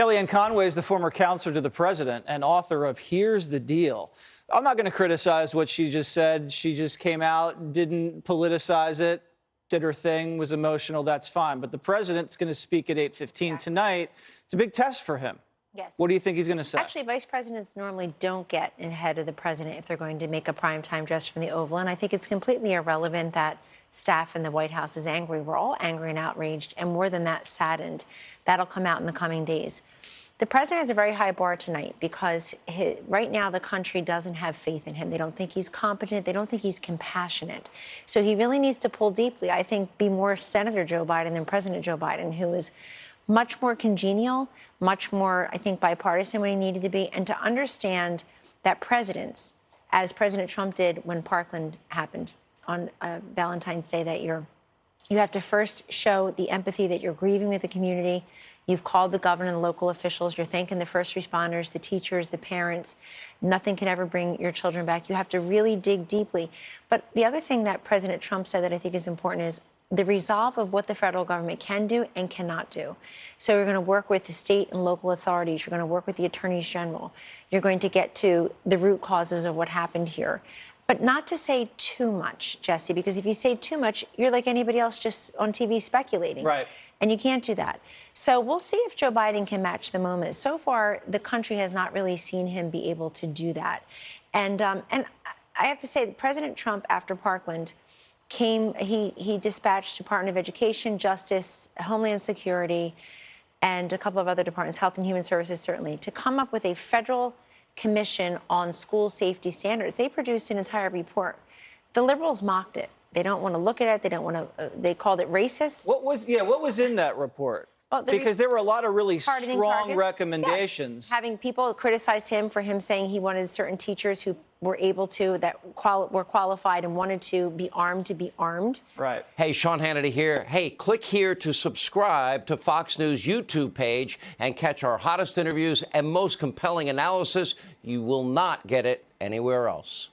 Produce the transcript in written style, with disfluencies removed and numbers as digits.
Kellyanne Conway is the former counselor to the president and author of Here's the Deal. I'm not going to criticize what she just said. She just came out, didn't politicize it, did her thing, was emotional. That's fine. But the president's going to speak at 8:15 tonight. It's a big test for him. Yes. What do you think he's going to say? Actually, vice presidents normally don't get ahead of the president if they're going to make a primetime address from the Oval. And I think it's completely irrelevant that staff in the White House is angry. We're all angry and outraged, and more than that, saddened. That'll come out in the coming days. The president has a very high bar tonight because right now the country doesn't have faith in him. They don't think he's competent. They don't think he's compassionate. So he really needs to pull deeply, I think, be more Senator Joe Biden than President Joe Biden, who is much more congenial, much more, I think, bipartisan when he needed to be, and to understand that presidents, as President Trump did when Parkland happened on Valentine's Day that year, you have to first show the empathy that you're grieving with the community. You've called the governor and the local officials. You're thanking the first responders, the teachers, the parents. Nothing can ever bring your children back. You have to really dig deeply. But the other thing that President Trump said that I think is important is the resolve of what the federal government can do and cannot do. So you're going to work with the state and local authorities. You're going to work with the attorneys general. You're going to get to the root causes of what happened here. But not to say too much, Jesse, because if you say too much, you're like anybody else just on TV speculating. Right. And you can't do that. So we'll see if Joe Biden can match the moment. So far, the country has not really seen him be able to do that. And I have to say, President Trump, after Parkland, he dispatched Department of Education, Justice, Homeland Security, and a couple of other departments, Health and Human Services, certainly, to come up with a federal commission on school safety standards. They produced an entire report. The liberals mocked it. They don't want to look at it. They don't want to. They called it racist. What was in that report? Well, because there were a lot of really strong targets. recommendations. Yeah. Having people criticized him for him saying he wanted certain teachers who were able to, that were qualified and wanted to be armed. Right. Hey, Sean Hannity here. Hey, click here to subscribe to Fox News YouTube page and catch our hottest interviews and most compelling analysis. You will not get it anywhere else.